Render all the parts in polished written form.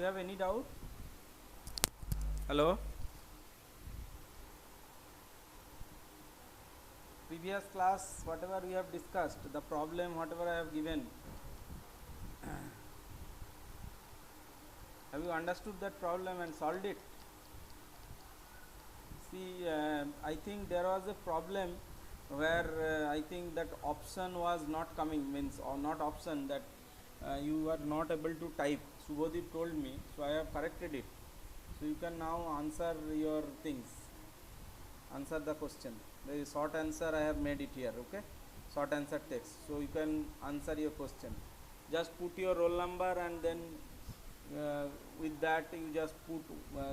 you have any doubt? Hello? Previous class, whatever we have discussed, the problem, whatever I have given, have you understood that problem and solved it? See, I think there was a problem where I think that option was not coming, means or not option, that you were not able to type. Subodip told me, so I have corrected it. So you can now answer your things, answer the question. The short answer I have made it here, okay? Short answer text. So you can answer your question. Just put your roll number and then with that you just put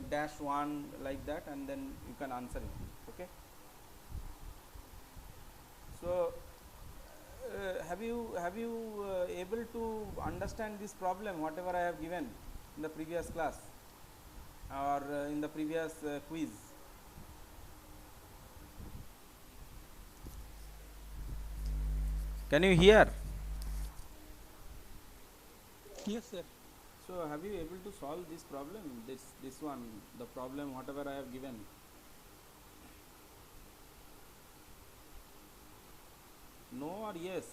dash 1 like that, and then you can answer it, okay? So have you able to understand this problem whatever I have given in the previous class or in the previous quiz? Can you hear? Yes, sir. So have you able to solve this problem, this one, the problem whatever I have given? No or yes?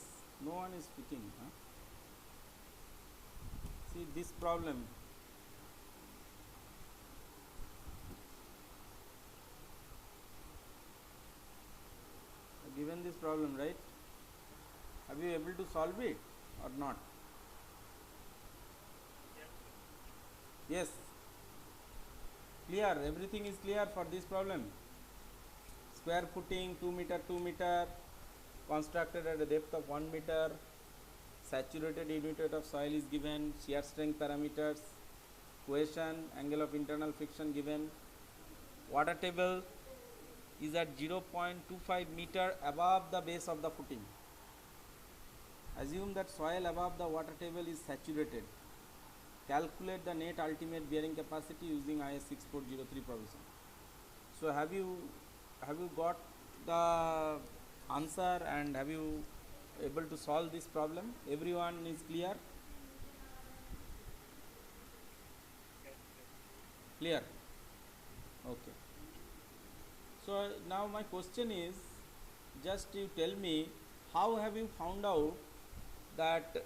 No one is speaking, huh? See this problem. I've given this problem, right? Have you able to solve it or not? Yes. Clear, everything is clear for this problem. Square footing 2 meter 2 meter, constructed at a depth of 1 meter, saturated unit of soil is given, shear strength parameters, cohesion, angle of internal friction given, water table is at 0.25 meter above the base of the footing. Assume that soil above the water table is saturated. Calculate the net ultimate bearing capacity using IS 6403 provision. So have you got the answer and have you able to solve this problem? Everyone is clear? Clear? Okay. So now my question is, just you tell me, how have you found out that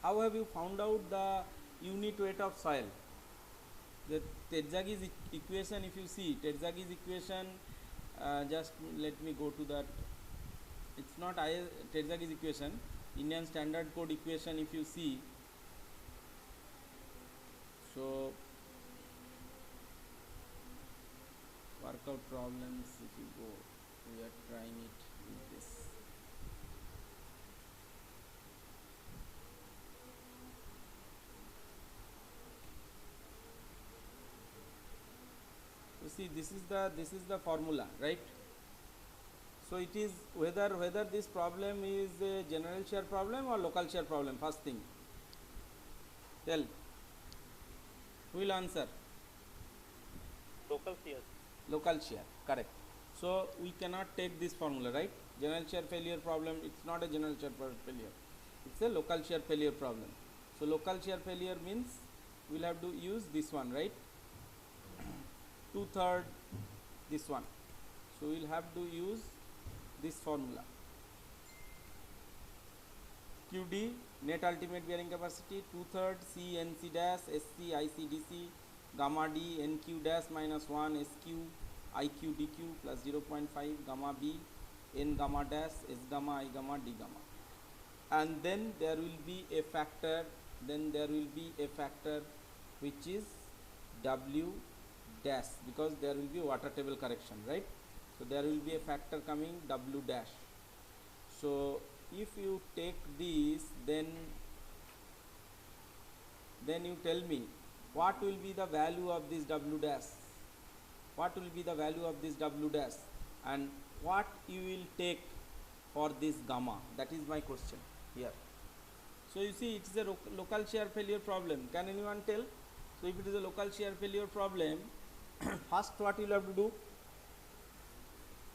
how have you found out the unit weight of soil? The Terzaghi's equation, if you see Terzaghi's equation, just let me go to that. It's not Terzaghi's equation, Indian Standard Code equation, if you see. So workout problems, if you go, we are trying it with this. You see, this is the formula, right? So it is whether this problem is a general shear problem or local shear problem. First thing, tell, who will answer? Local CS. Local shear, correct. So we cannot take this formula, right? General shear failure problem, it's not a general shear failure, it's a local shear failure problem. So local shear failure means we'll have to use this one, right? 2/3 this one. So we'll have to use this formula. QD, net ultimate bearing capacity, 2/3 C NC dash SC IC DC, gamma D NQ dash minus 1 SQ IQ DQ plus 0.5 gamma B N gamma dash S gamma I gamma D gamma. And then there will be a factor, which is W dash, because there will be water table correction, right? So there will be a factor coming W dash. So if you take this, then you tell me what will be the value of this W dash, and what you will take for this gamma. That is my question here. So you see, it is a local shear failure problem. Can anyone tell? So if it is a local shear failure problem, first what you will have to do,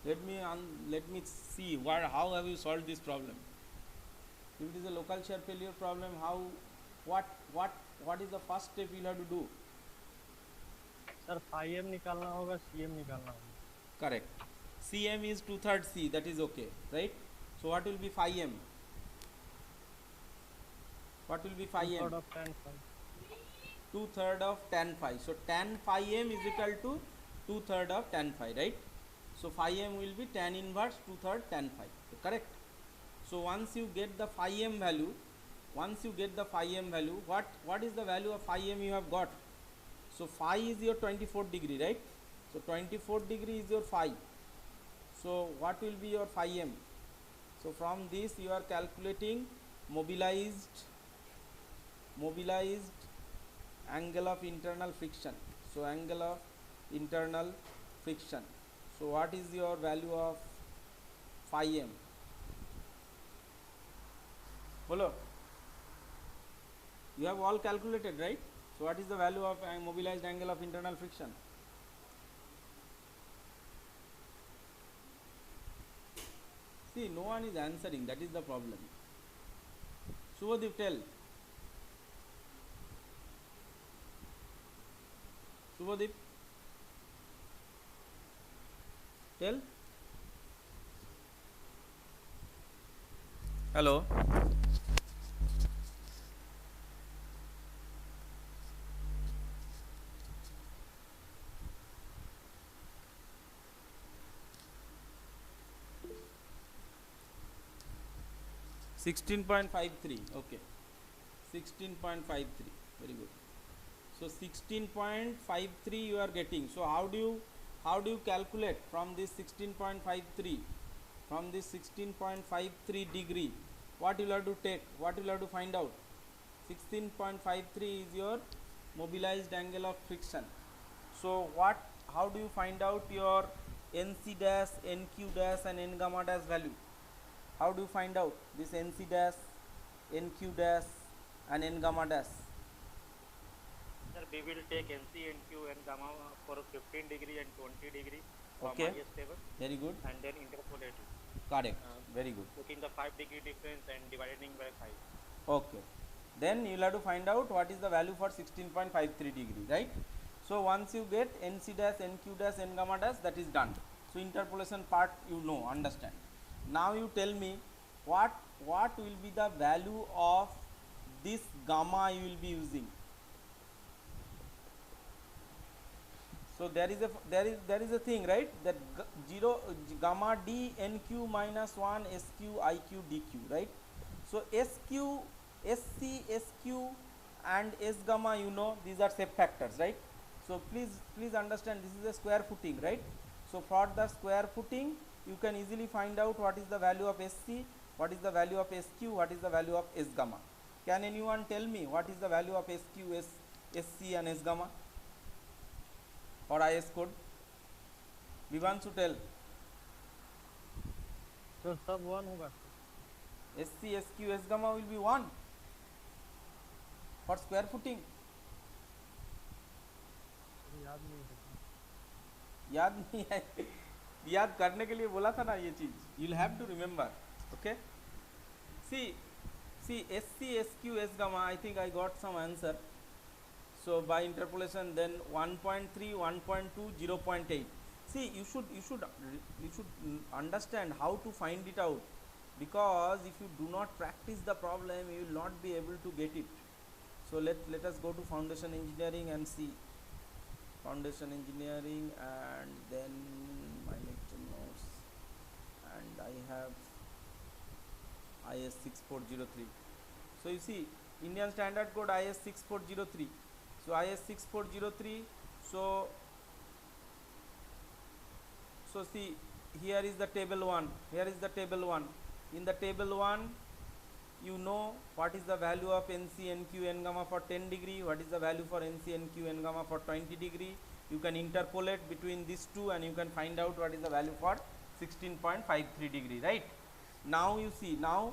let me see how have you solved this problem. If it is a local shear failure problem, what what is the first step you will have to do? Sir five M निकालना होगा, C M निकालना होगा. Correct. Cm is 2/3 C, that is okay, right? So what will be phi m? What will be phi m? 2/3 of 10 5. 2/3 of tan phi. So tan phi m is equal to 2/3 of tan phi, right? So phi m will be tan inverse 2/3 tan phi. So correct. So once you get the phi m value, what is the value of phi m you have got? So phi is your 24 degree, right? So 24 degree is your phi. So what will be your phi m? So from this you are calculating mobilized angle of internal friction. So angle of internal friction. So what is your value of phi m? Follow? You have all calculated, right? So what is the value of mobilized angle of internal friction? See, no one is answering, that is the problem. Subhadeep, tell. Subhadeep, tell. Hello. $16.53, okay. 16.53, very good. So 16.53 you are getting. So how do you calculate from this 16.53? From this 16.53 degree, what you will have to take? What you will have to find out? 16.53 is your mobilized angle of friction. So how do you find out your NC dash, NQ dash and N gamma dash value? How do you find out this NC dash, NQ dash and N gamma dash? Sir, we will take NC, NQ and gamma for 15 degree and 20 degree from Okay. IS table Very good. and then interpolate it. Correct. Very good. Taking the 5 degree difference and dividing by 5. Okay. Then you will have to find out what is the value for 16.53 degree, right? So once you get NC dash, NQ dash, N gamma dash, that is done. So interpolation part you know, understand. Now you tell me what will be the value of this gamma you will be using. So there is a thing, right, that gamma d nq minus 1 sq iq dq, right? So sq, sc, sq and s gamma, you know, these are shape factors, right? So please understand, this is a square footing, right? So for the square footing you can easily find out what is the value of sc, what is the value of sq, what is the value of s gamma. Can anyone tell me what is the value of sq, sc and s gamma for IS code? Vivanshu, tell. तो सब 1 होगा. SC, SQ, S gamma will be 1 for square footing. याद नहीं है. याद नहीं है. याद करने के लिए बोला था ना ये चीज. You'll have to remember. Okay. See SC, SQ, S gamma. I think I got some answer. So by interpolation, then 1.3, 1.2, 0.8. See, you should understand how to find it out, because if you do not practice the problem, you will not be able to get it. So let us go to foundation engineering and see foundation engineering, and then my lecture notes, and I have IS 6403. So you see Indian Standard Code IS 6403. So IS 6403. So see, here is the table 1. Here is the table 1. In the table 1, you know what is the value of NC, NQ, N gamma for 10 degree. What is the value for NC, NQ, N gamma for 20 degree. You can interpolate between these two and you can find out what is the value for 16.53 degree, right? Now you see, now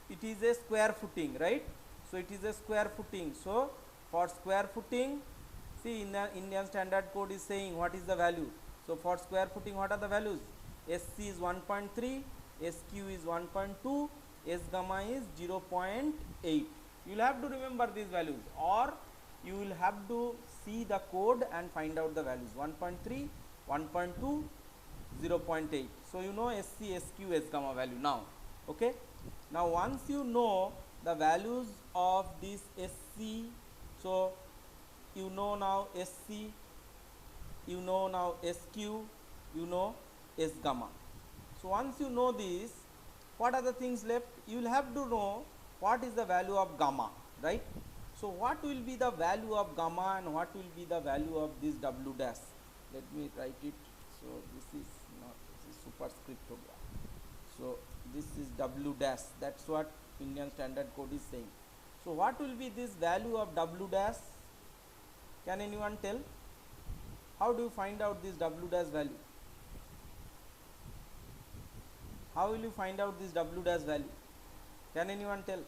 it is a square footing, right? So it is a square footing. So for square footing, see, in the Indian Standard Code is saying what is the value. So for square footing, what are the values? SC is 1.3, SQ is 1.2, S gamma is 0.8. You will have to remember these values, or you will have to see the code and find out the values 1.3, 1.2, 0.8. So you know SC, SQ, S gamma value now. Okay. Now once you know the values of this SC, so you know now SC, you know now SQ, you know S gamma. So once you know this, what are the things left? You will have to know what is the value of gamma, right? So what will be the value of gamma and what will be the value of this W dash? Let me write it. So this is not, this is superscriptogram. So this is W dash. That's what Indian Standard Code is saying. So what will be this value of W dash? Can anyone tell? How do you find out this W dash value? How will you find out this W dash value? Can anyone tell?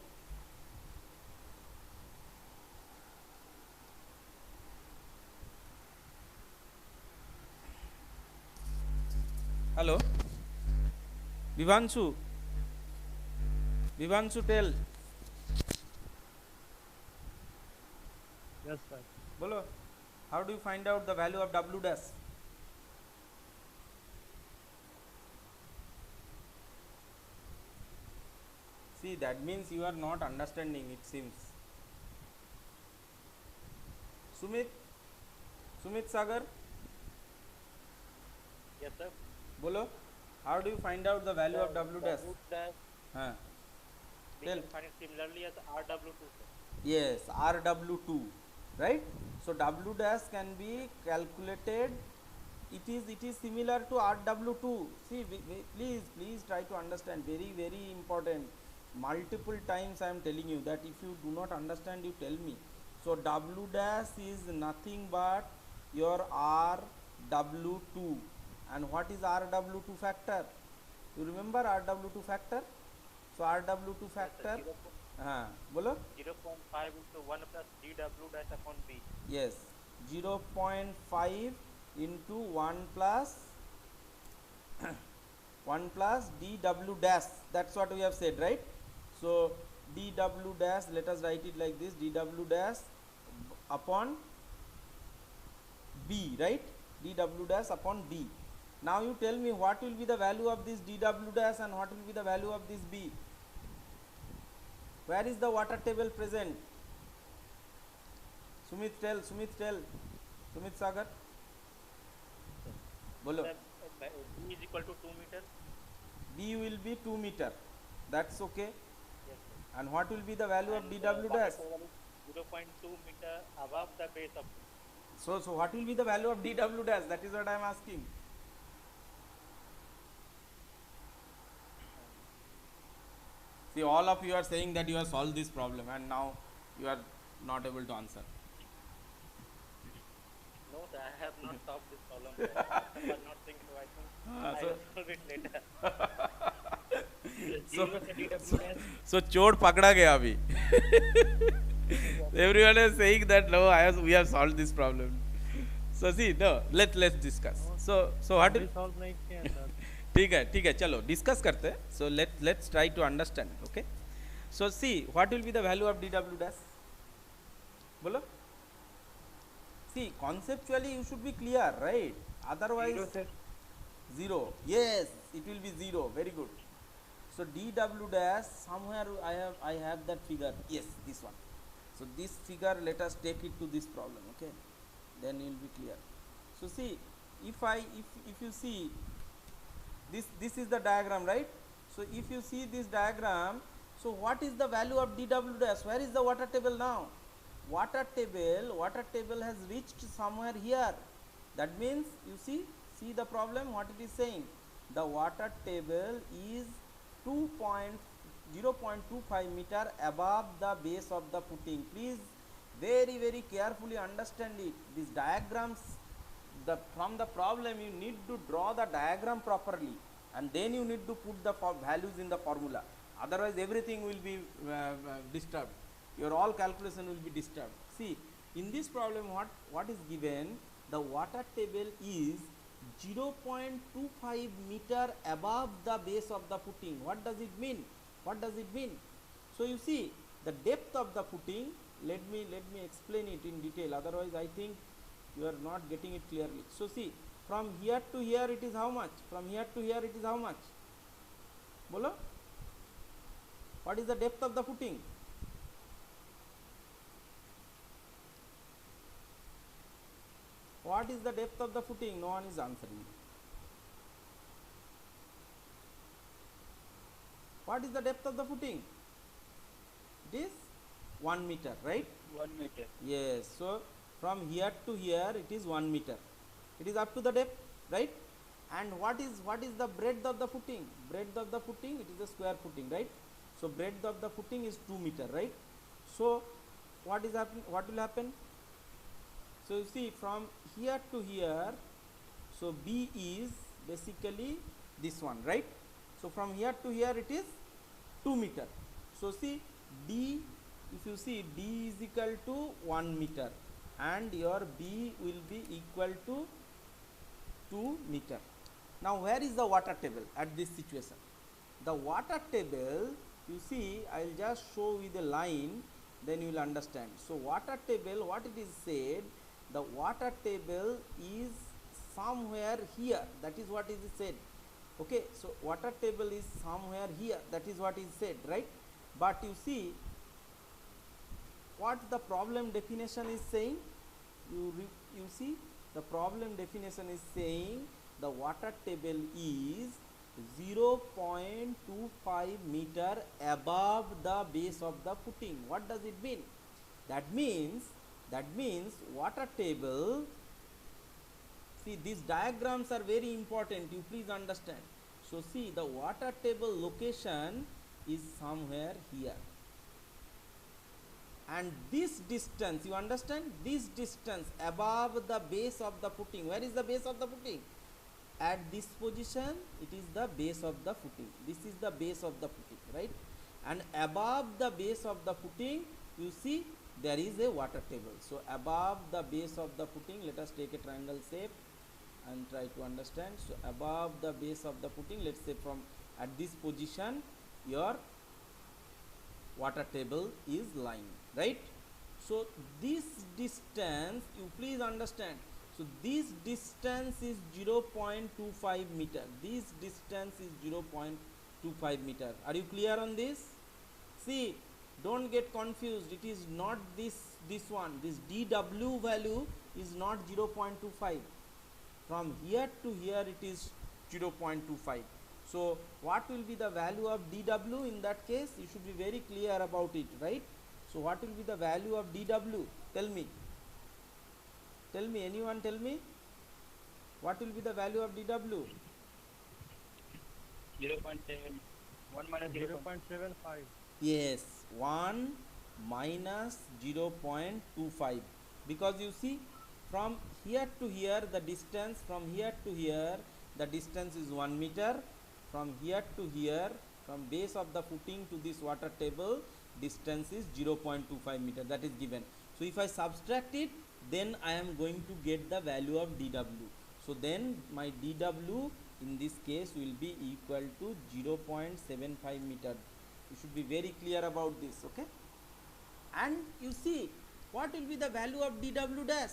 Hello? Vivanshu? Vivanshu, tell. Yes, sir. Bolo, how do you find out the value of W dash? See, that means you are not understanding, it seems. Sumit? Sumit Sagar? Yes, sir. Bolo, how do you find out the value of W dash? W dash Huh. we Tell. can find it similarly as RW2, sir. Yes, RW2, right? So W dash can be calculated. It is similar to RW2. See, please try to understand. Very important. Multiple times I am telling you that if you do not understand, you tell me. So W dash is nothing but your RW2. And what is RW2 factor? You remember RW2 factor? So RW2 factor. Bolo? 0.5 into 1 plus dW dash upon B. Yes, 0.5 into 1 plus 1 plus dw dash. That's what we have said, right? So dw dash, let us write it like this, dw dash upon B, right? dw dash upon B. Now you tell me what will be the value of this dw dash and what will be the value of this B. Where is the water table present? Sumit tell. Sumit Sagar. Bolo. Sir, B is equal to 2 meters. B will be 2 meter. That's okay. Yes, sir. And what will be the value of And, dw water dash? table is 0.2 meter above the base of B. So what will be the value of dw dash? That is what I am asking. See, all of you are saying that you have solved this problem and now you are not able to answer. No, sir, I have not solved this problem. Sir. I was not thinking, so I think I so- will solve it later. Zero से dW dash. So चोर पकड़ा गया अभी. Everyone is saying that no, we have solved this problem. So see, no, let's discuss. So what? अभी solve नहीं किया sir. ठीक है चलो डिस्कस करते हैं. So let's try to understand. Okay. So see, what will be the value of dw dash? बोलो. See, conceptually you should be clear, right? Otherwise, zero. Yes, it will be 0. Very good. So dw dash, somewhere I have that figure. Yes, this one. So this figure, let us take it to this problem. Okay, then you will be clear. So see, if you see this is the diagram, right? So if you see this diagram, so what is the value of dw dash? Where is the water table now? Water table has reached somewhere here. That means you see the problem, what it is saying. The water table is 0.25 meter above the base of the footing. Please very carefully understand it. These diagrams, from the problem you need to draw the diagram properly and then you need to put the values in the formula. Otherwise everything will be disturbed. Your all calculation will be disturbed. See, in this problem what is given, the water table is 0.25 meter above the base of the footing. What does it mean? So you see, the depth of the footing, let me explain it in detail, otherwise I think you are not getting it clearly. So see, from here to here it is how much? From here to here it is how much? Bolo? What is the depth of the footing? What is the depth of the footing? No one is answering. What is the depth of the footing? It is 1 meter, right? 1 meter. Yes. So from here to here it is 1 meter. It is up to the depth, right? And what is the breadth of the footing? Breadth of the footing, it is a square footing, right? So breadth of the footing is 2 meter, right? So what is happen? What will happen? So you see, from here to here, so B is basically this one, right? So from here to here it is 2 meter. So see, D, if you see, D is equal to 1 meter and your B will be equal to 2 meter. Now where is the water table at this situation? The water table, you see, I will just show with a line, then you will understand. So water table, what it is said, the water table is somewhere here, that is what is said. Okay, so water table is somewhere here, that is what is said, right? But you see, what the problem definition is saying, you see, the problem definition is saying the water table is 0.25 meter above the base of the footing. What does it mean? That means water table, see, these diagrams are very important, you please understand. So see, the water table location is somewhere here, and this distance, you understand, this distance above the base of the footing, where is the base of the footing? At this position it is the base of the footing, this is the base of the footing, right? And above the base of the footing, you see, there is a water table. So above the base of the footing, let us take a triangle shape and try to understand. So above the base of the footing, let's say from at this position your water table is lying, right? So this distance, you please understand, so this distance is 0.25 meter, this distance is 0.25 meter. Are you clear on this? See, don't get confused, it is not this one, this dw value is not 0.25, from here to here it is 0.25. So what will be the value of dw in that case? You should be very clear about it, right? So what will be the value of dw? Tell me, anyone tell me, what will be the value of dw? 0.7. 1 minus 0.75. Yes, 1 minus 0.25, because you see, from here to here the distance, from here to here the distance is 1 meter, from here to here, from base of the footing to this water table, distance is 0.25 meter, that is given. So if I subtract it, then I am going to get the value of dw. So then my dw in this case will be equal to 0.75 meter. You should be very clear about this, okay? And you see, what will be the value of dw dash?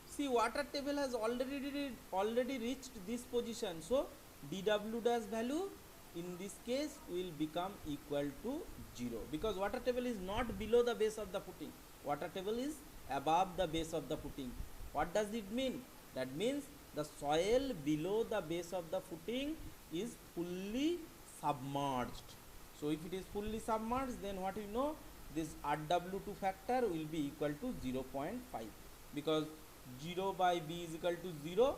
See, water table has already reached this position, so dw dash value in this case will become equal to 0, because water table is not below the base of the footing, water table is above the base of the footing. What does it mean? That means the soil below the base of the footing is fully submerged. So if it is fully submerged, then what you know, this RW2 factor will be equal to 0.5, because 0 by b is equal to 0.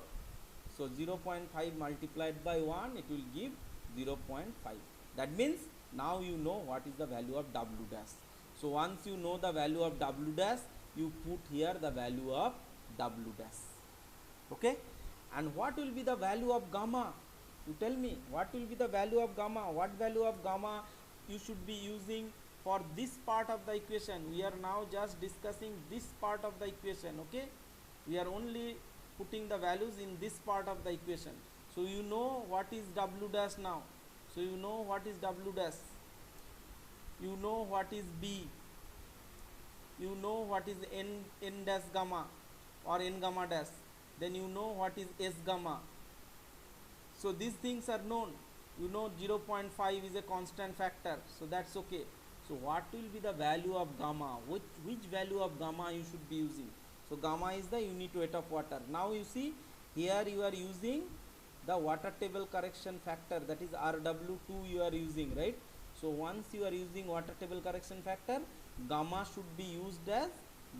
So 0.5 multiplied by 1, it will give 0.5. That means now you know what is the value of W dash. So once you know the value of W dash, you put here the value of W dash. Okay? And what will be the value of gamma? You tell me, what will be the value of gamma? What value of gamma you should be using for this part of the equation? We are now just discussing this part of the equation, okay? We are only putting the values in this part of the equation. So you know what is W dash now. So you know what is W dash. you know what is B, you know what is n dash gamma or n gamma dash, then you know what is S gamma. So these things are known. You know 0.5 is a constant factor, so that's okay. So what will be the value of gamma? Which value of gamma you should be using? So gamma is the unit weight of water. Now you see here you are using the water table correction factor, that is RW2 you are using, right? So once you are using water table correction factor, gamma should be used as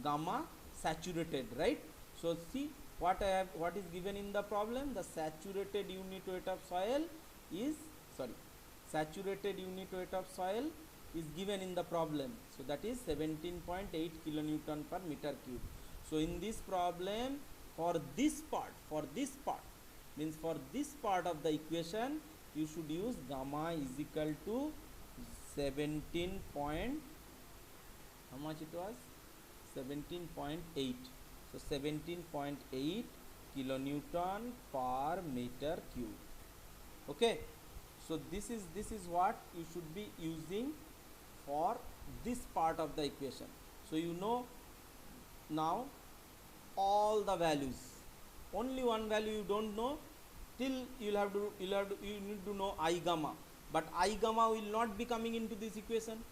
gamma saturated, right? So see what is given in the problem. The saturated unit weight of soil is saturated unit weight of soil is given in the problem. So that is 17.8 kilonewton per meter cube. So in this problem, for this part means for this part of the equation, you should use gamma is equal to 17 point, how much it was, 17.8. So 17.8 kilonewton per meter cube. Okay, so this is what you should be using for this part of the equation. So you know now all the values. Only one value you don't know, till you need to know I gamma, but I gamma will not be coming into this equation.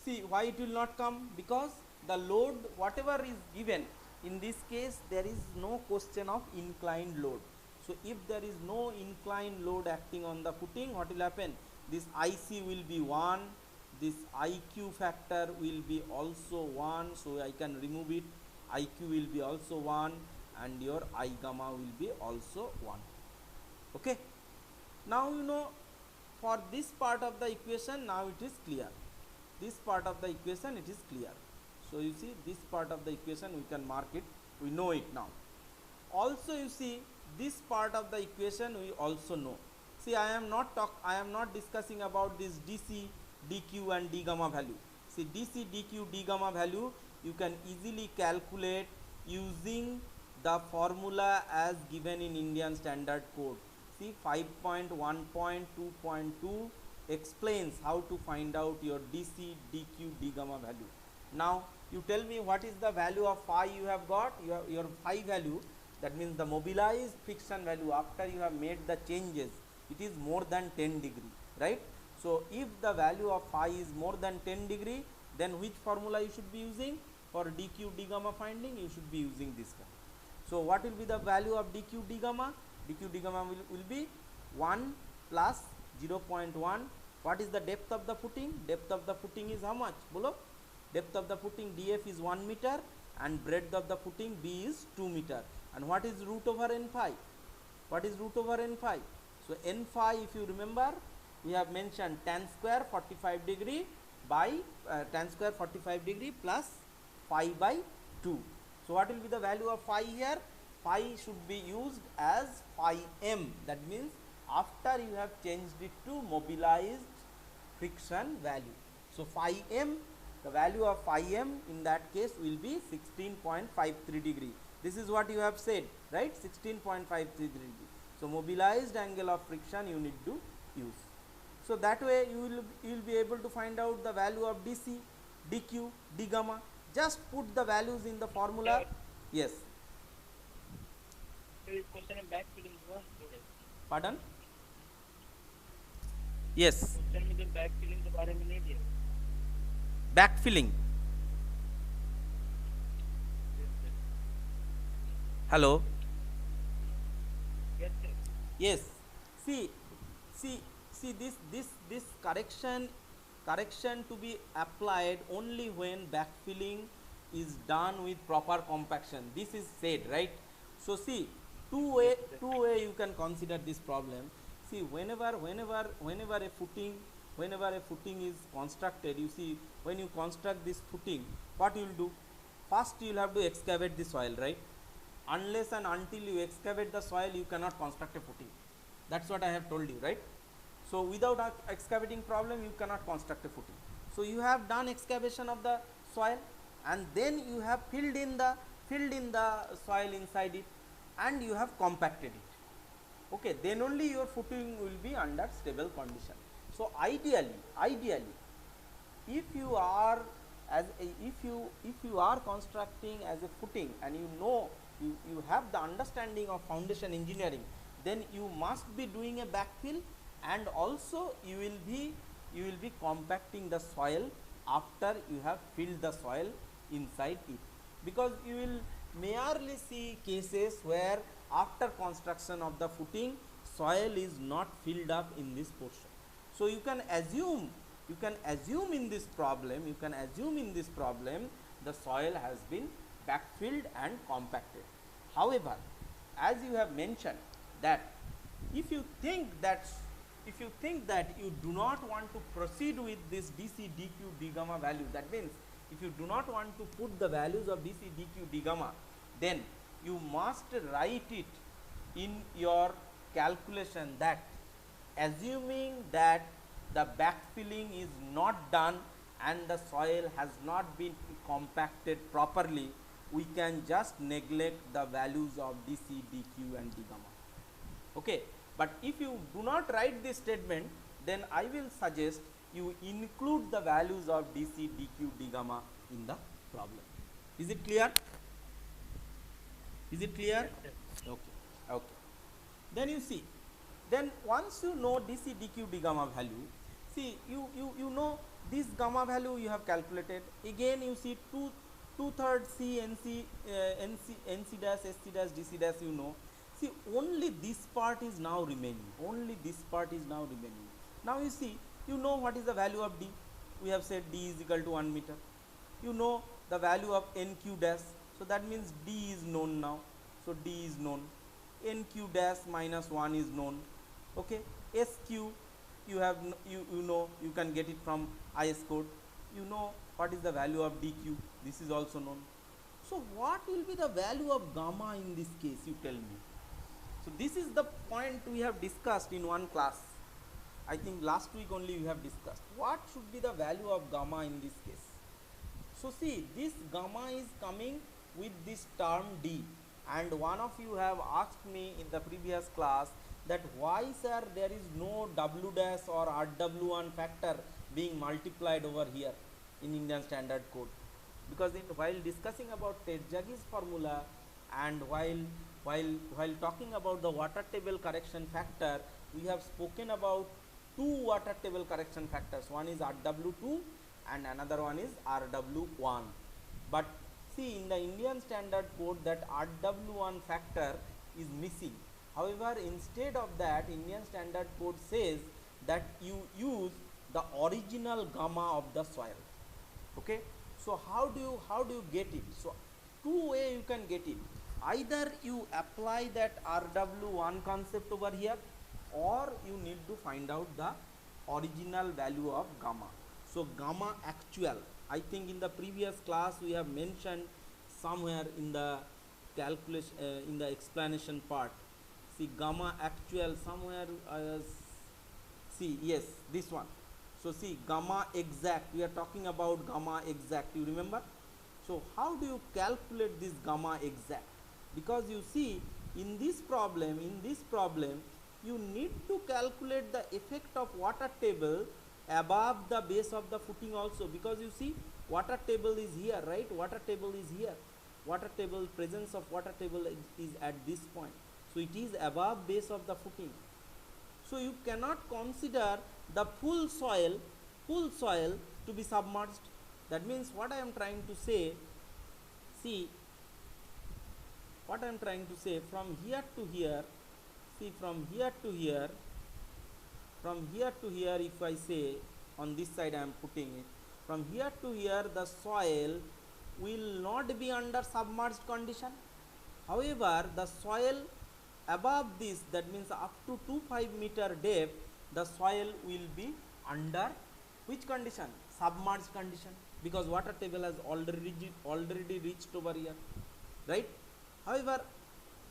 See why it will not come? Because the load whatever is given, in this case there is no question of inclined load. So if there is no inclined load acting on the footing, what will happen? This IC will be 1, this IQ factor will be also 1, so I can remove it. IQ will be also 1 and your I gamma will be also 1. Okay, now you know for this part of the equation, now it is clear. This part of the equation, it is clear. So you see this part of the equation, we can mark it, we know it now. Also you see this part of the equation we also know. See I am not discussing about this DC, DQ and D gamma value. See DC, DQ, D gamma value you can easily calculate using the formula as given in Indian Standard Code. See 5.1.2.2 explains how to find out your DC, DQ, D gamma value. Now you tell me what is the value of phi you have got. Your phi value, that means the mobilized friction value after you have made the changes, it is more than 10 degree, right? So if the value of phi is more than 10 degree, then which formula you should be using? For DQ D gamma finding, you should be using this one. So what will be the value of DQ D gamma? DQ D gamma will be 1 plus 0.1. What is the depth of the footing? Depth of the footing is how much? Bolo? Depth of the footing DF is 1 meter and breadth of the footing B is 2 meter. And what is root over n phi? What is root over n phi? So n phi, if you remember, we have mentioned tan square 45 degree by tan square 45 degree plus phi by 2. So what will be the value of phi here? Phi should be used as phi m. That means after you have changed it to mobilized friction value. So phi m, the value of phi m in that case will be 16.53 degree. This is what you have said, right? 16.53 degree. So mobilized angle of friction you need to use. So that way you will be able to find out the value of DC, DQ, D gamma. Just put the values in the formula. Yes. Pardon? Yes. Backfilling. Hello. Yes. See this correction to be applied only when backfilling is done with proper compaction. This is said, right? So see, two way you can consider this problem. See, whenever a footing is constructed, you see, when you construct this footing, what you will do? First you will have to excavate the soil, right? Unless and until you excavate the soil, you cannot construct a footing. That's what I have told you, right? So without excavating problem, you cannot construct a footing. So you have done excavation of the soil, and then you have filled in the soil inside it, and you have compacted it. Okay, then only your footing will be under stable condition. So ideally, if you are if you are constructing as a footing and you know you have the understanding of foundation engineering, then you must be doing a backfill, and also you will be compacting the soil after you have filled the soil inside it, because you will merely see cases where after construction of the footing soil is not filled up in this portion. So you can assume in this problem the soil has been backfilled and compacted. However, as you have mentioned that if you think that you do not want to proceed with this dc dq d gamma value, that means if you do not want to put the values of dc dq d gamma, then you must write it in your calculation that assuming that the backfilling is not done and the soil has not been compacted properly, we can just neglect the values of dc dq and d gamma. Okay, but if you do not write this statement, then I will suggest you include the values of dc dq d gamma in the problem. Is it clear? Is it clear? Yes, yes. Okay. Then you see, then once you know dc dq d gamma value, see you know this gamma value you have calculated. Again you see two-thirds c nc nc dash sc dash dc dash, you know. See, only this part is now remaining. Now you see, you know what is the value of d. We have said d is equal to 1 meter. You know the value of nq dash. So that means d is known now. So d is known. Nq dash minus 1 is known. Okay. Sq, you have you know, you can get it from IS code. You know what is the value of dq. This is also known. So what will be the value of gamma in this case, you tell me. So this is the point we have discussed in one class. I think last week only we have discussed. What should be the value of gamma in this case? So see, this gamma is coming with this term d, and one of you have asked me in the previous class that why, sir, there is no w dash or rw1 factor being multiplied over here in Indian Standard Code, because while discussing about Terzaghi's formula and while talking about the water table correction factor, we have spoken about two water table correction factors. One is rw2 and another one is rw1. But see, in the Indian Standard Code that rw1 factor is missing. However, instead of that, Indian Standard Code says that you use the original gamma of the soil. Okay, so how do you get it? So two way you can get it. Either you apply that rw1 concept over here, or you need to find out the original value of gamma. So gamma actual, I think in the previous class we have mentioned somewhere in the calculation in the explanation part. See, gamma actual somewhere, see, yes, this one. So see, gamma exact, we are talking about gamma exact, you remember? So how do you calculate this gamma exact? Because you see, in this problem you need to calculate the effect of water table above the base of the footing also, because you see water table is here, right? Water table is here. Water table, presence of water table is at this point. So it is above base of the footing. So you cannot consider the full soil to be submerged. That means what I am trying to say, see, what I am trying to say, from here to here, see, from here to here, if I say on this side I am putting it, from here to here the soil will not be under submerged condition. However, the soil above this, that means up to 25 meter depth, the soil will be under which condition? Submerged condition, because water table has already reached over here, right? However,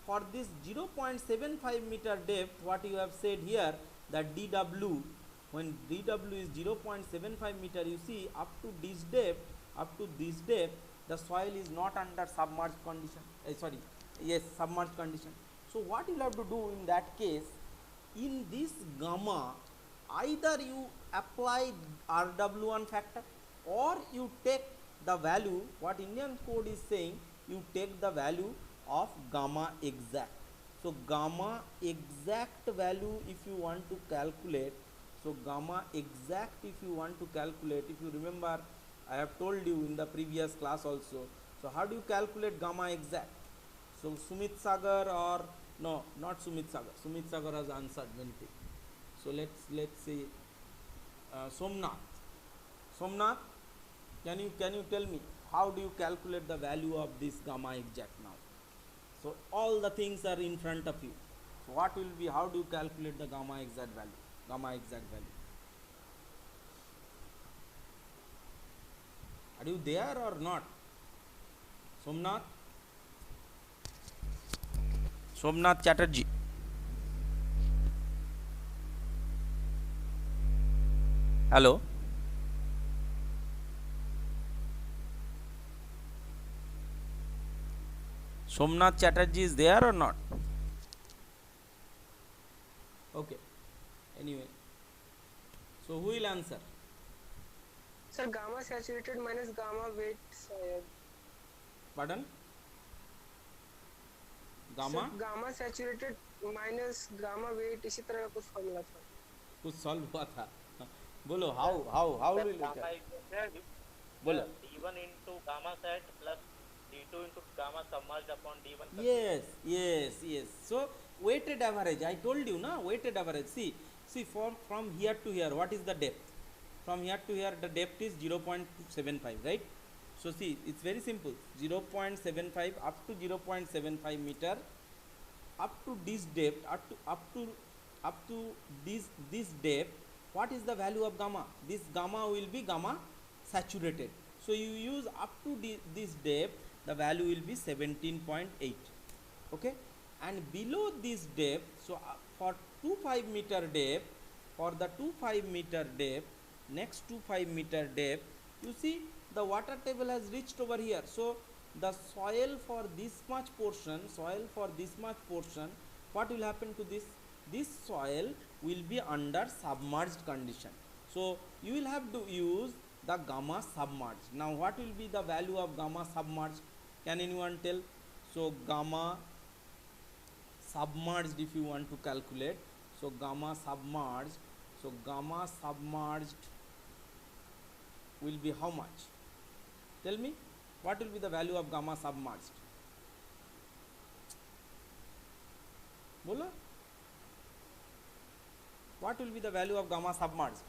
for this 0.75 meter depth, what you have said here, that dw, when dw is 0.75 meter, you see up to this depth, the soil is not under submerged condition. Submerged condition. So what you have to do in that case, in this gamma, either you apply RW1 factor or you take the value what Indian code is saying, you take the value of gamma exact. So gamma exact value if you want to calculate, so gamma exact if you want to calculate, if you remember I have told you in the previous class also. So how do you calculate gamma exact? So Sumit Sagar or no, not Sumit Sagar. Sumit Sagar has answered many things. So let's see Somnath. Somnath, can you tell me how do you calculate the value of this gamma exact now? So all the things are in front of you. So what will be, how do you calculate the gamma exact value? Gamma exact value. Are you there or not? Somnath? Somnath Chatterjee. Hello. Somnath Chatterjee is there or not? Okay. Anyway. So who will answer? Sir, gamma saturated minus gamma weight soil. Pardon? Gamma? Sir, gamma saturated minus gamma weight इसी तरह का कुछ formula था. कुछ solve हुआ था. बोलो how will you gamma tell? is बोलो. D1 into gamma sat plus D2 into gamma submerged upon D1. Yes. So weighted average, I told you na, weighted average. See from here to here, what is the depth? From here to here the depth is 0.75, right? So see, it's very simple. 0.75 up to 0.75 meter, up to this depth, up to this depth. What is the value of gamma? This gamma will be gamma saturated. So you use up to this depth, the value will be 17.8. Okay, and below this depth, so for 25 meter depth, for the 25 meter depth, next to 5 meter depth, you see the water table has reached over here. So the soil for this much portion, what will happen to this soil will be under submerged condition. So you will have to use the gamma submerged. Now what will be the value of gamma submerged? Can anyone tell? So gamma submerged, if you want to calculate, so gamma submerged will be how much? Tell me, what will be the value of gamma submerged? Bolo? What will be the value of gamma submerged?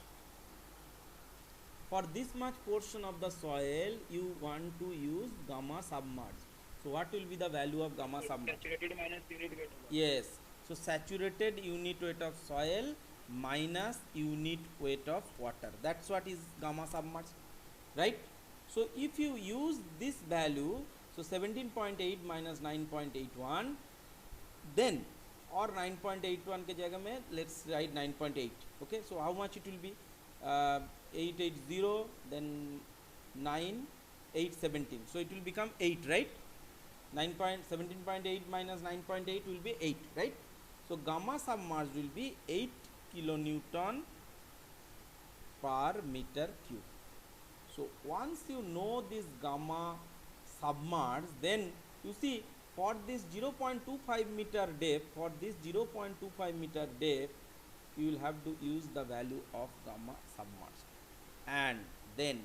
For this much portion of the soil, you want to use gamma submerged. So what will be the value of gamma submerged? Saturated minus unit weight. Yes. So saturated unit weight of soil minus unit weight of water. That's what is gamma submerged, right? So if you use this value, so 17.8 minus 9.81, then or 9.81 के जगह में let's write 9.8. Okay, so how much it will be? 880, then 9, 817. So it will become 8, right? 17.8 minus 9.8 will be 8, right? So gamma submerged will be 8 kilonewton per meter cube. So once you know this gamma submerged, then you see for this 0.25 meter depth, you will have to use the value of gamma submerged and then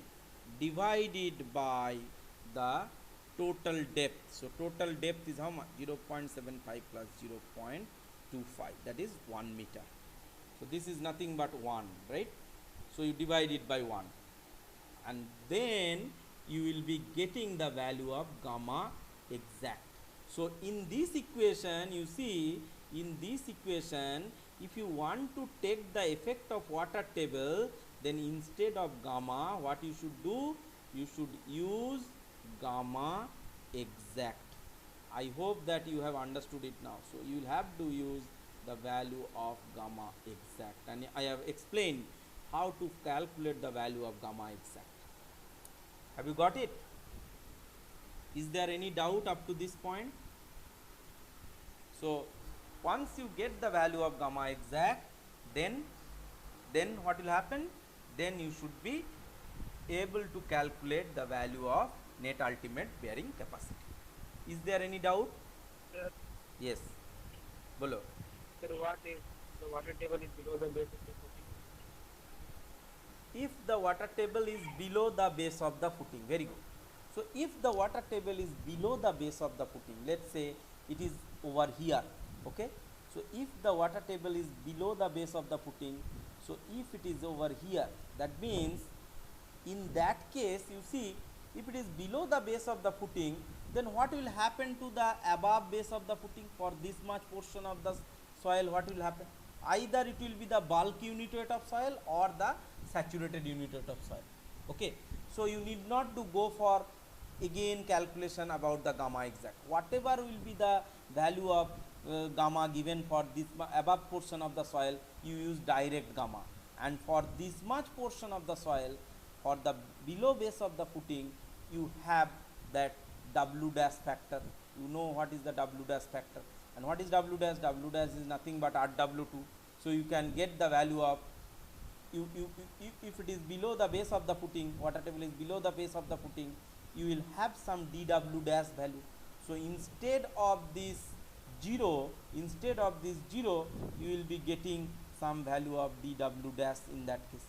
divide it by the total depth. So total depth is how much? 0.75 plus 0.25, that is 1 meter. So this is nothing but 1, right? So you divide it by 1 and then you will be getting the value of gamma exact. So in this equation, you see, in this equation, if you want to take the effect of water table, then instead of gamma, what you should do? You should use gamma exact. I hope that you have understood it now. So you will have to use the value of gamma exact, and I have explained how to calculate the value of gamma exact. Have you got it? Is there any doubt up to this point? So once you get the value of gamma exact, then then what will happen? Then you should be able to calculate the value of net ultimate bearing capacity. Is there any doubt? Sir, Yes. Bolo. sir, what if the water table is below the base of the footing? If the water table is below the base of the footing, very good. So if the water table is below the base of the footing, let's say it is over here, okay. So if the water table is below the base of the footing, so if it is over here, that means in that case, you see, if it is below the base of the footing, then what will happen to the above base of the footing? For this much portion of the soil, what will happen? Either it will be the bulk unit weight of soil or the saturated unit weight of soil, okay. So you need not to go for again calculation about the gamma exact. Whatever will be the value of gamma given for this above portion of the soil, you use direct gamma, and for this much portion of the soil, for the below base of the footing, you have that W dash factor. You know what is the W dash factor, and what is W dash? W dash is nothing but RW2. So you can get the value of if it is below the base of the footing, water table is below the base of the footing, you will have some dW dash value. So instead of this 0, you will be getting some value of dW dash in that case.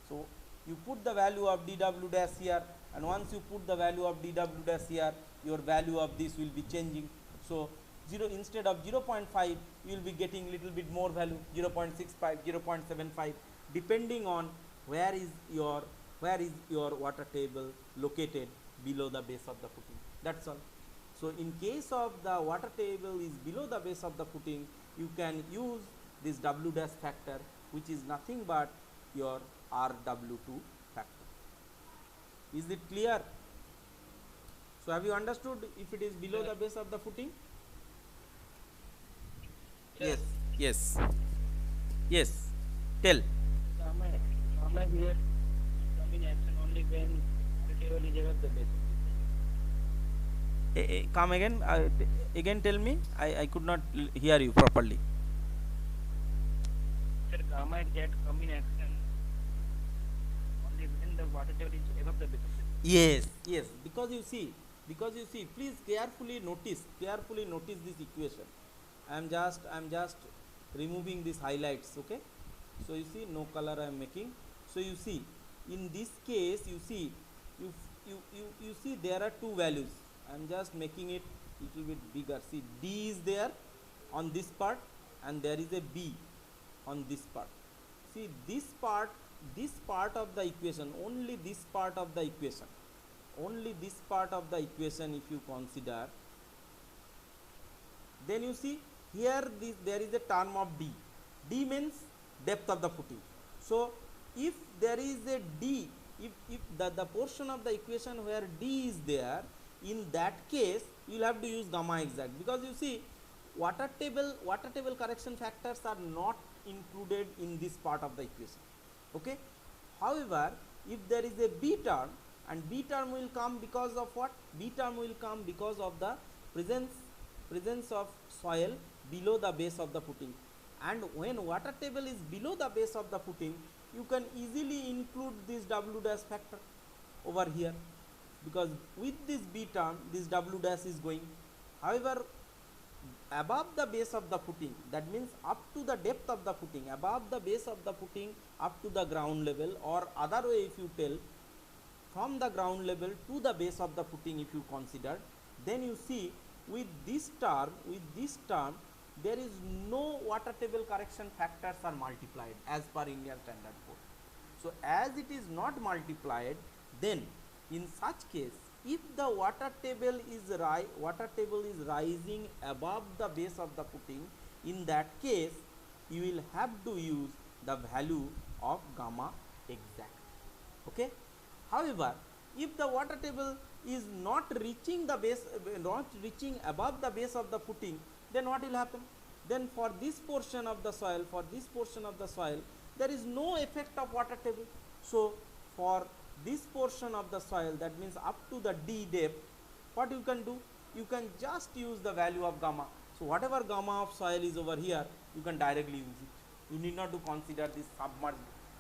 So you put the value of dW dash here, and once you put the value of dW dash here, your value of this will be changing. So 0 instead of 0.5, you will be getting little bit more value, 0.65, 0.75, depending on where is your water table located below the base of the footing. That's all. So in case of the water table is below the base of the footing, you can use this W dash factor, which is nothing but your RW2 factor. Is it clear? So have you understood if it is below the base of the footing? Yes. Yes. Yes. Tell. Gamma here come in action only when the table is above the base. Come again. Again tell me. I could not hear you properly. Sir, gamma jet come in action only when the water table is above the base of the Yes. Yes. Because you see, please carefully notice this equation. I am just removing these highlights, okay. So you see, no color I am making. So you see, in this case, you see there are two values. I am just making it little bit bigger. See, D is there on this part, and there is a B on this part. See, this part of the equation, only this part of the equation, if you consider, then you see here there is a term of D. D means depth of the footing. So if there is a D, if the portion of the equation where D is there, in that case you will have to use gamma exact, because you see water table correction factors are not included in this part of the equation, okay. However, if there is a B term, and B term will come because of what? B term will come because of the presence of soil below the base of the footing, and when water table is below the base of the footing, you can easily include this W dash factor over here, because with this B term this W dash is going. However, above the base of the footing, that means up to the depth of the footing, above the base of the footing up to the ground level, or other way if you tell, from the ground level to the base of the footing if you consider, then you see with this term there is no water table correction factors are multiplied as per Indian Standard Code. So as it is not multiplied, then in such case, if the water table is rising above the base of the footing, in that case you will have to use the value of gamma exact, okay. However, if the water table is not reaching above the base of the footing, then what will happen? Then for this portion of the soil, there is no effect of water table. So for this portion of the soil, that means up to the D depth, what you can do? You can just use the value of gamma. So whatever gamma of soil is over here, you can directly use it. You need not to consider this submerged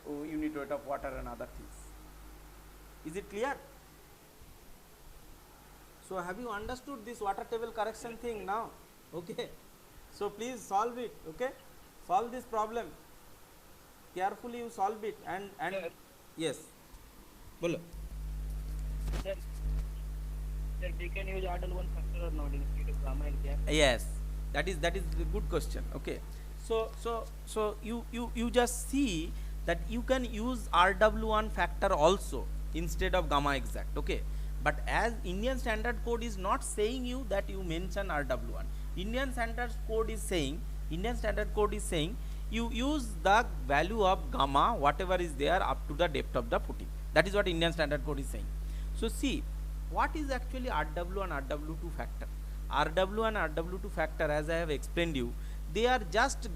unit weight of water and other things. Is it clear? So have you understood this water table correction thing now? Okay. So please solve it. Okay. Solve this problem. Carefully you solve it and Sir. yes. Bolo. Sir, sir, we can use RW1 factor or not instead of gamma exact? Yes, that is a good question. Okay, so you just see that you can use RW1 factor also instead of gamma exact. Okay, but as Indian Standard Code is not saying you that you mention RW1. Indian Standard Code is saying you use the value of gamma whatever is there up to the depth of the footing. That is what Indian Standard Code is saying. So see, what is actually RW and RW2 factor? RW and RW2 factor, as I have explained you, they are just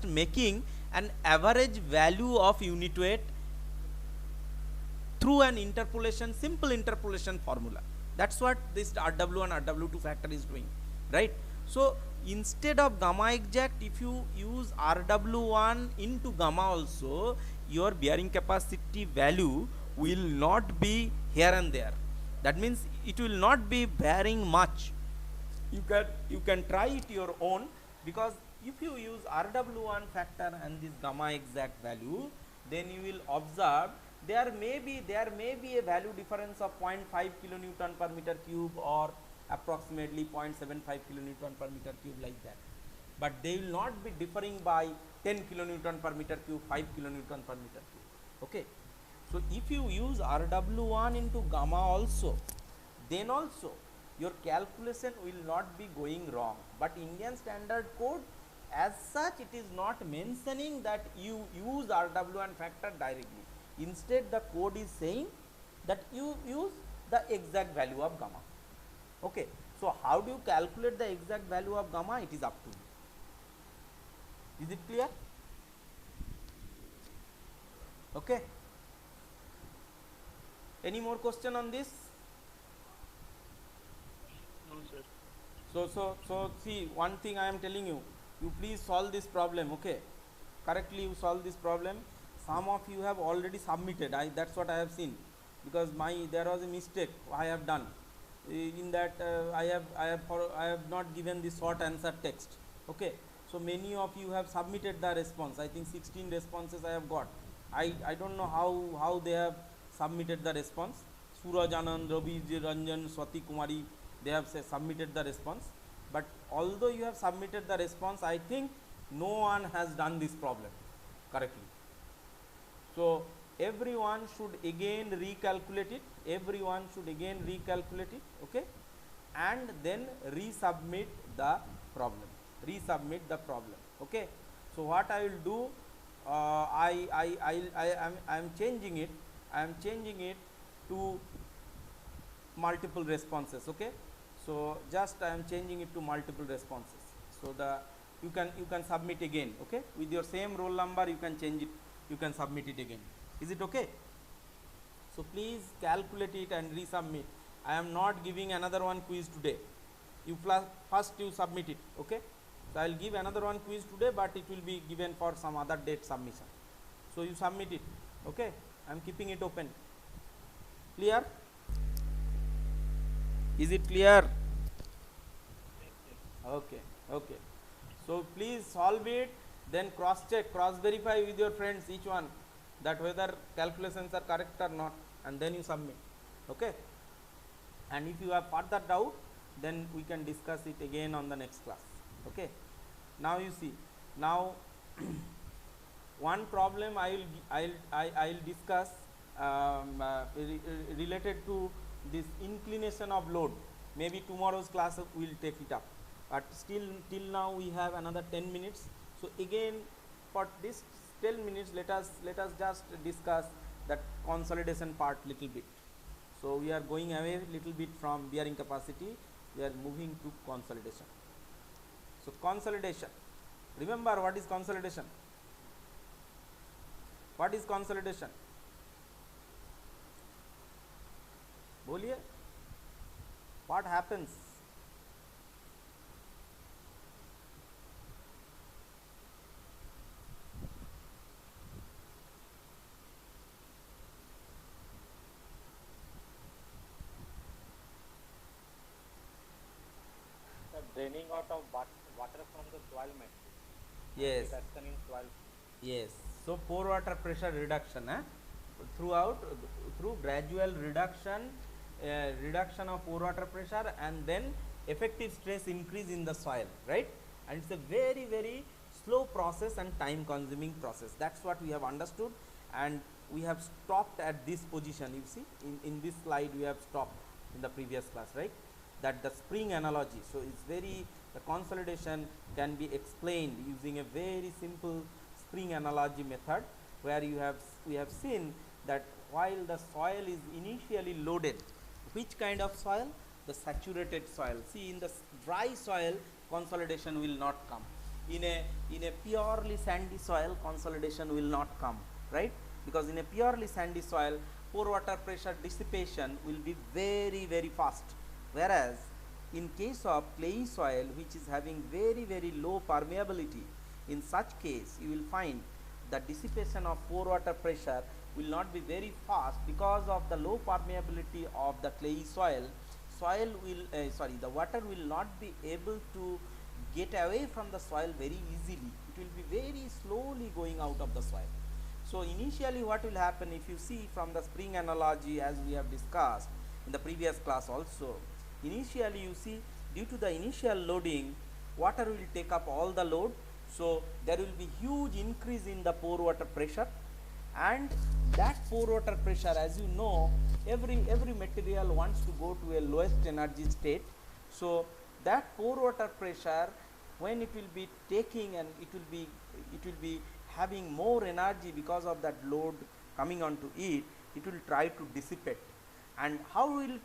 making an average value of unit weight through an interpolation, simple interpolation formula. That's what this RW and RW2 factor is doing, right? So instead of gamma exact, if you use RW1 into gamma also, your bearing capacity value will not be here and there. That means it will not be varying much. You can try it your own, because if you use RW1 factor and this gamma exact value, then you will observe there may be a value difference of 0.5 kilonewton per meter cube or approximately 0.75 kilonewton per meter cube, like that, but they will not be differing by 10 kilonewton per meter cube, 5 kilonewton per meter cube. Okay, so if you use RW1 into gamma also, then also your calculation will not be going wrong. But Indian Standard Code as such, it is not mentioning that you use RW1 factor directly. Instead the code is saying that you use the exact value of gamma. Okay, so how do you calculate the exact value of gamma? It is up to you. Is it clear? Okay. Any more question on this? No, sir. So see, one thing I am telling you, you please solve this problem. Okay, correctly you solve this problem. Some of you have already submitted. That's what I have seen, because there was a mistake I have done in that. I have not given the short answer text. Okay, so many of you have submitted the response. I think 16 responses I have got. I don't know how they have submitted the response. Suraj Anand, Ravi Ranjan, Swati Kumari, they have submitted the response. But although you have submitted the response, I think no one has done this problem correctly. So everyone should again recalculate it. Okay, and then resubmit the problem. Okay, so what I will do, I am changing it to multiple responses. Okay, so just I am changing it to multiple responses, so you can submit again. Okay, with your same roll number you can change it, you can submit it again. Is it okay? So please calculate it and resubmit. I am not giving another one quiz today. You first you submit it. Okay, so I will give another one quiz today, but it will be given for some other date submission. So you submit it. Okay, I am keeping it open. Clear? Is it clear? Okay. So please solve it, then cross check, cross verify with your friends, each one, that whether calculations are correct or not, and then you submit. Okay, and if you have further doubt, then we can discuss it again on the next class. Okay, now you see, now one problem I'll discuss related to this inclination of load. Maybe tomorrow's class will take it up, but still till now we have another 10 minutes. So again, for this 10 minutes, let us just discuss that consolidation part little bit. So we are going away little bit from bearing capacity, we are moving to consolidation. So consolidation, remember what is consolidation? What is consolidation? बोलिए, what happens? soil matrix and Yes. reduction in soil. Yes. So pore water pressure reduction, throughout through gradual reduction of pore water pressure, and then effective stress increase in the soil, right? And it's a very slow process and time consuming process. That's what we have understood, and we have stopped at this position. You see, in this slide we have stopped in the previous class, right? That the spring analogy. So it's very, the consolidation can be explained using a very simple spring analogy method, where we have seen that while the soil is initially loaded, which kind of soil? The saturated soil. See, in the dry soil, consolidation will not come. In a purely sandy soil, consolidation will not come, right? Because in a purely sandy soil, pore water pressure dissipation will be very fast, whereas in case of clayey soil, which is having very low permeability, in such case you will find the dissipation of pore water pressure will not be very fast, because of the low permeability of the clayey soil. The water will not be able to get away from the soil very easily. It will be very slowly going out of the soil. So initially what will happen, if you see from the spring analogy, as we have discussed in the previous class also, initially you see, due to the initial loading, water will take up all the load. So there will be huge increase in the pore water pressure, and that pore water pressure, as you know, every material wants to go to a lowest energy state. So that pore water pressure, when it will be taking, and it will be having more energy because of that load coming onto it, it will try to dissipate. And how it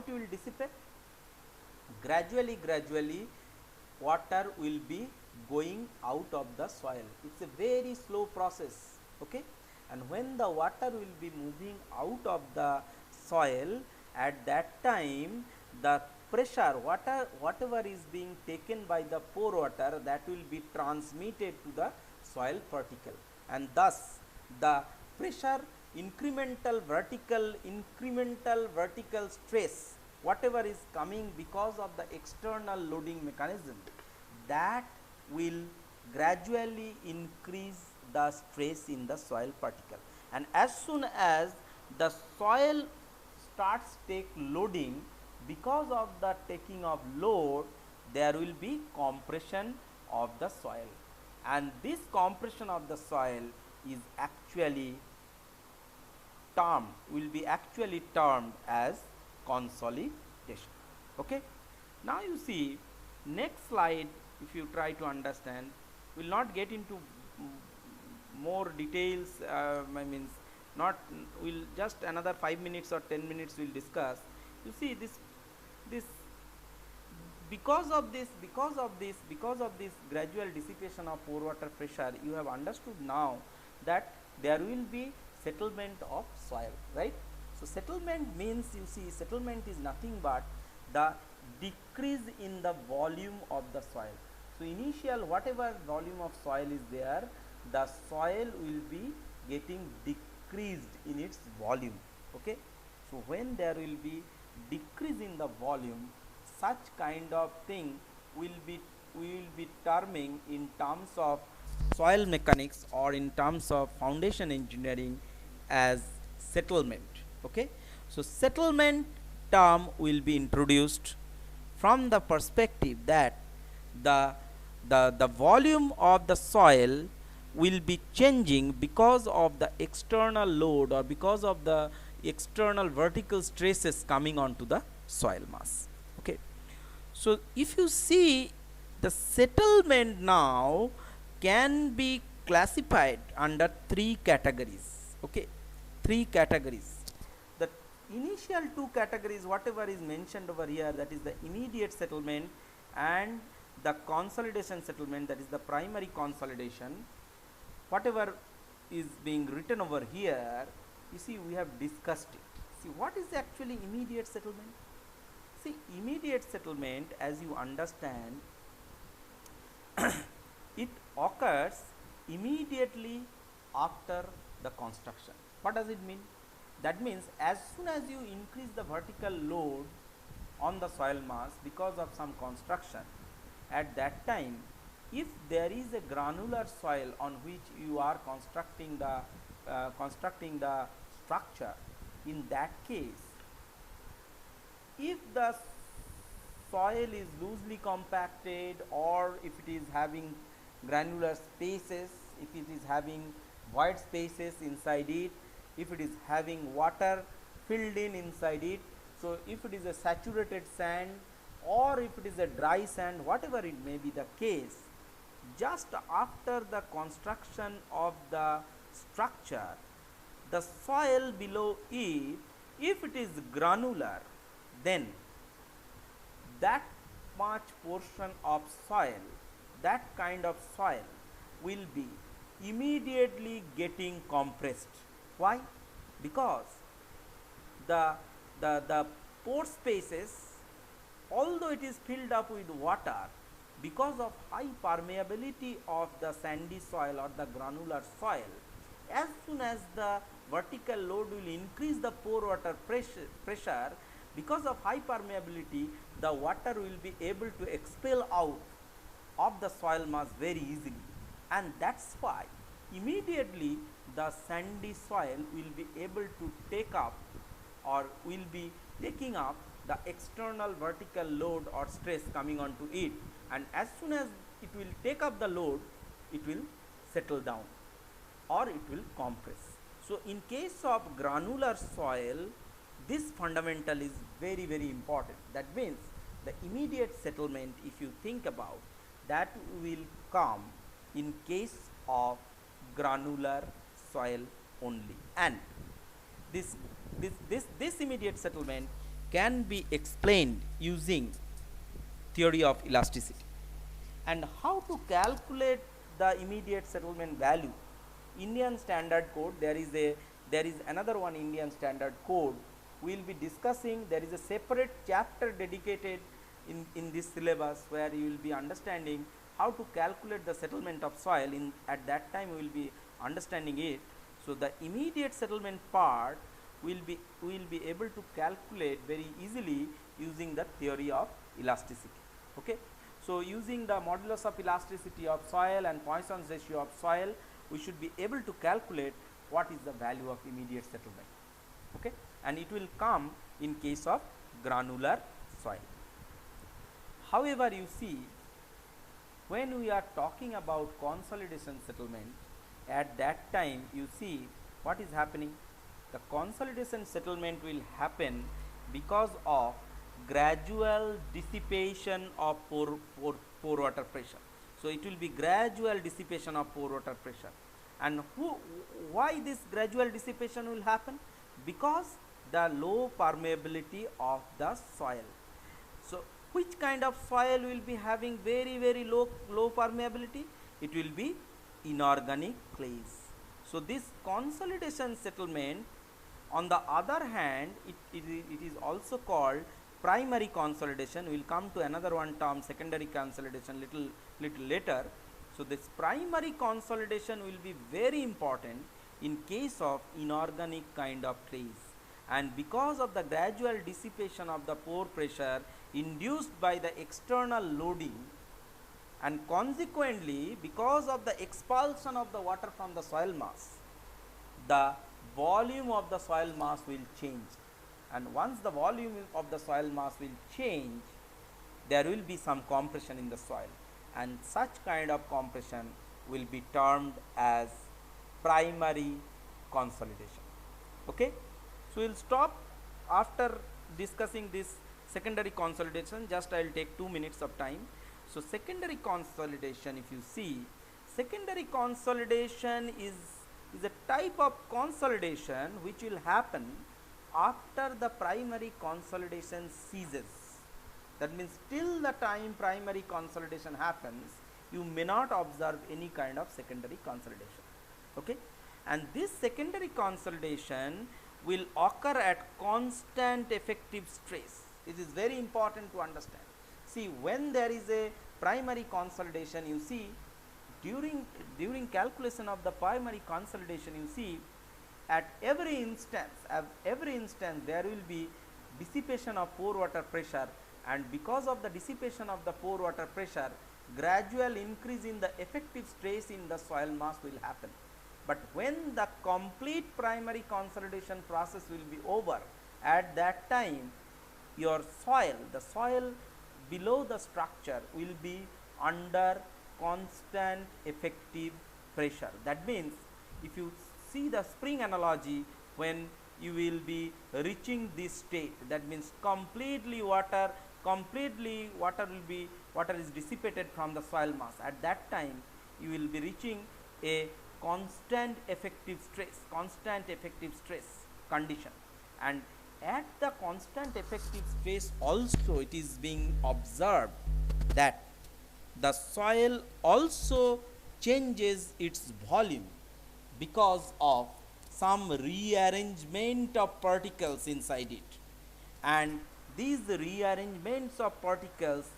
will dissipate? Gradually water will be going out of the soil. It's a very slow process, okay? And when the water will be moving out of the soil, at that time the pressure, whatever is being taken by the pore water, that will be transmitted to the soil particle, and thus the pressure incremental vertical stress, whatever is coming because of the external loading mechanism, that will gradually increase the stress in the soil particle. And as soon as the soil starts take loading, because of the taking of load, there will be compression of the soil, and this compression of the soil is actually termed as consolidation. Okay, now you see next slide. If you try to understand, we will not get into more details, we'll just another 5 minutes or 10 minutes we'll discuss. You see this because of this gradual dissipation of pore water pressure, you have understood now that there will be settlement of soil, right? So settlement means, you see, settlement is nothing but the decrease in the volume of the soil. So initial whatever volume of soil is there, the soil will be getting decreased in its volume, okay? So when there will be decrease in the volume, such kind of thing we will be terming in terms of soil mechanics or in terms of foundation engineering as settlement, okay? So settlement term will be introduced from the perspective that the volume of the soil will be changing because of the external load or because of the external vertical stresses coming onto the soil mass, okay? So if you see, the settlement now can be classified under 3 categories, okay? 3 categories. The initial 2 categories, whatever is mentioned over here, that is the immediate settlement and the consolidation settlement, that is the primary consolidation. Whatever is being written over here, you see, we have discussed it. See, what is actually immediate settlement? See, immediate settlement, as you understand, it occurs immediately after the construction. What does it mean? That means as soon as you increase the vertical load on the soil mass because of some construction, at that time if there is a granular soil on which you are constructing the structure, in that case, if the soil is loosely compacted, or if it is having granular spaces, if it is having void spaces inside it, if it is having water filled in inside it, so if it is a saturated sand or if it is a dry sand, whatever it may be the case, just after the construction of the structure, the soil below it, if it is granular, then that much portion of soil, that kind of soil will be immediately getting compressed. Why? Because the pore spaces, although it is filled up with water, because of high permeability of the sandy soil or the granular soil, as soon as the vertical load will increase the pore water pressure, because of high permeability, the water will be able to expel out of the soil mass very easily, and that's why immediately the sandy soil will be able to take up or will be taking up the external vertical load or stress coming onto it, and as soon as it will take up the load, it will settle down or it will compress. So in case of granular soil, this fundamental is very, very important. That means the immediate settlement, if you think about, that will come in case of granular soil only, and this immediate settlement can be explained using theory of elasticity. And how to calculate the immediate settlement value? Indian Standard Code, there is another one Indian Standard Code we will be discussing. There is a separate chapter dedicated in this syllabus where you will be understanding how to calculate the settlement of soil. At that time we will be understanding it. So the immediate settlement part will be able to calculate very easily using the theory of elasticity. Okay. So using the modulus of elasticity of soil and Poisson's ratio of soil, we should be able to calculate what is the value of immediate settlement. Okay. And it will come in case of granular soil. However, you see, when we are talking about consolidation settlement, at that time you see what is happening. The consolidation settlement will happen because of gradual dissipation of pore water pressure. So it will be gradual dissipation of pore water pressure. And why this gradual dissipation will happen? Because the low permeability of the soil. So which kind of soil will be having very, very low permeability? It will be inorganic clays. So this consolidation settlement, on the other hand, it is also called primary consolidation. We will come to another one term, secondary consolidation, little later. So this primary consolidation will be very important in case of inorganic kind of clays, and because of the gradual dissipation of the pore pressure induced by the external loading, and consequently because of the expulsion of the water from the soil mass, the volume of the soil mass will change, and once the volume of the soil mass will change, there will be some compression in the soil, and such kind of compression will be termed as primary consolidation. Okay. So we will stop after discussing this secondary consolidation. Just I will take 2 minutes of time. So secondary consolidation, if you see, secondary consolidation is a type of consolidation which will happen after the primary consolidation ceases. That means till the time primary consolidation happens, you may not observe any kind of secondary consolidation. Okay. And this secondary consolidation will occur at constant effective stress. It is very important to understand. See, when there is a primary consolidation, you see, during calculation of the primary consolidation, you see, at every instance there will be dissipation of pore water pressure, and because of the dissipation of the pore water pressure, gradual increase in the effective stress in the soil mass will happen. But when the complete primary consolidation process will be over, at that time your soil, the soil below the structure will be under constant effective pressure. That means if you see the spring analogy, when you will be reaching this state, that means completely water will be, water is dissipated from the soil mass. At that time you will be reaching a constant effective stress condition, and at the constant effective stress also it is being observed that the soil also changes its volume because of some rearrangement of particles inside it, and these rearrangements of particles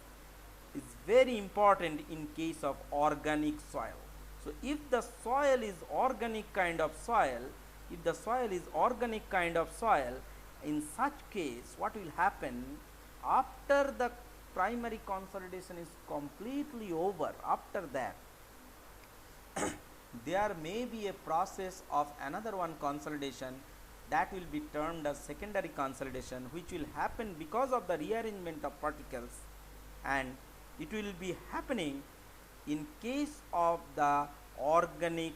is very important in case of organic soil. So if the soil is organic kind of soil, in such case what will happen, after the primary consolidation is completely over, after that there may be a process of another one consolidation that will be termed as secondary consolidation, which will happen because of the rearrangement of particles, and it will be happening in case of the organic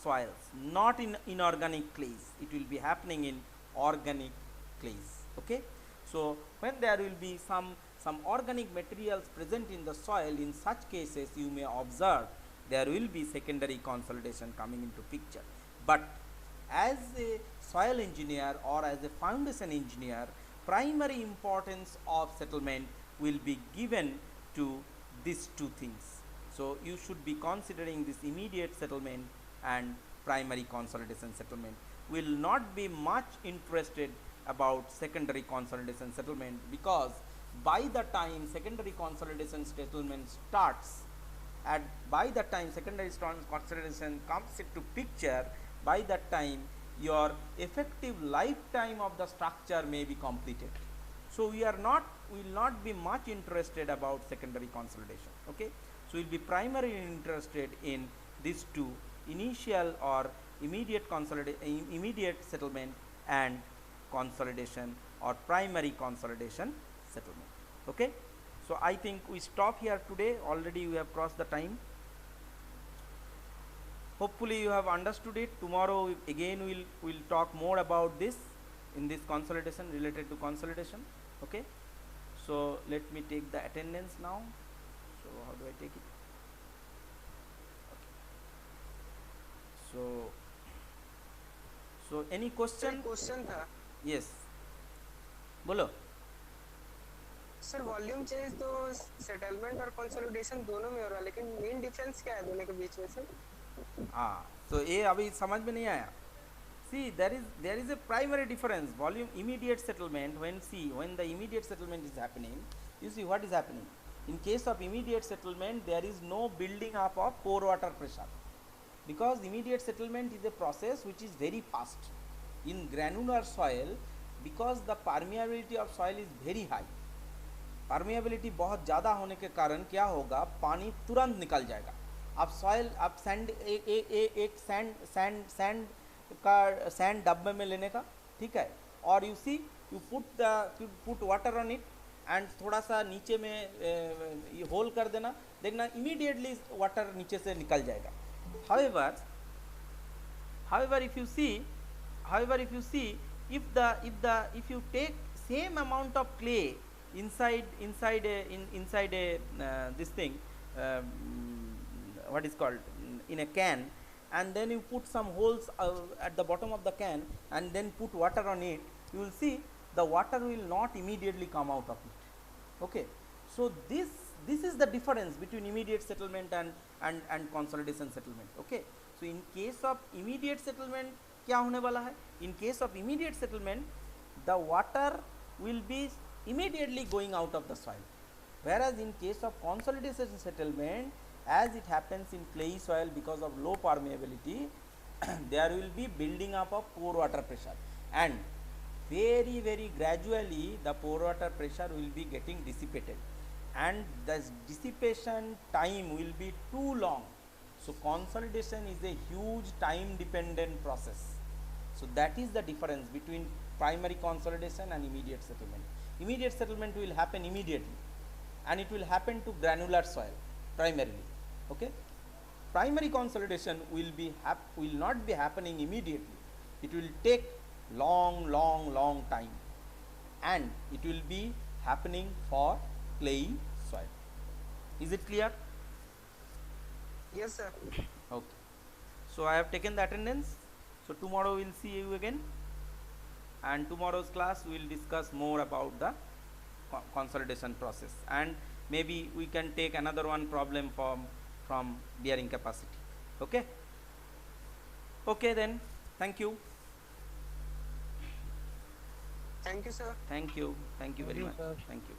soils, not in inorganic clays. It will be happening in organic clays. Okay, so when there will be some organic materials present in the soil, in such cases you may observe there will be secondary consolidation coming into picture. But as a soil engineer or as a foundation engineer, primary importance of settlement will be given to these two things. So you should be considering this immediate settlement and primary consolidation settlement. We will not be much interested about secondary consolidation settlement, because by the time secondary consolidation settlement starts, and by the time secondary consolidation comes into picture, by that time your effective lifetime of the structure may be completed. So we will not be much interested about secondary consolidation. Okay, so we will be primarily interested in these two, initial or immediate settlement and consolidation or primary consolidation settlement. Okay, so I think we stop here today. Already we have crossed the time. Hopefully you have understood it. Tomorrow again we'll talk more about this in this consolidation, related to consolidation. Okay, so let me take the attendance now. So how do I take it? Okay. So any question? Question था Yes, बोलो. Sir, volume change तो settlement और consolidation दोनों में हो रहा है, लेकिन मेन डिफरेंस क्या है दोनों के बीच में सर? हाँ, तो ये अभी समझ में नहीं आया. See, there is a primary difference. Volume immediate settlement, when the immediate settlement is happening, you see what is happening. In case of immediate settlement, there is no building up of pore water pressure, because immediate settlement is a process which is very fast. In granular soil, because the permeability of soil is very high, permeability बहुत ज़्यादा होने के कारण क्या होगा, पानी तुरंत निकल जाएगा. आप सॉइल, आप सैंड एक सैंड डब्बे में लेने का, ठीक है, और you see you put water on it and थोड़ा सा नीचे में होल कर देना, देखना इमीडिएटली वाटर नीचे से निकल जाएगा. However if you see if you take same amount of clay inside a this thing, what is called, in a can, and then you put some holes at the bottom of the can and then put water on it, you will see the water will not immediately come out of it. Okay, so this is the difference between immediate settlement and consolidation settlement. Okay, so in case of immediate settlement क्या होने वाला है, in case of immediate settlement the water will be immediately going out of the soil, whereas in case of consolidation settlement, as it happens in clayey soil, because of low permeability there will be building up of pore water pressure, and very gradually the pore water pressure will be getting dissipated. and the dissipation time will be too long. So consolidation is a huge time dependent process. So that is the difference between primary consolidation and immediate settlement. Immediate settlement will happen immediately and it will happen to granular soil primarily. Okay. Primary consolidation will not be happening immediately. It will take long time and it will be happening for clayey soil. Is it clear? Yes, sir. Okay. So I have taken the attendance. So tomorrow we will see you again, and tomorrow's class we will discuss more about the consolidation process, and maybe we can take another one problem from bearing capacity. Okay. Okay then. Thank you. Thank you, sir. Thank you. Thank you Thank very you, much. sir. Thank you.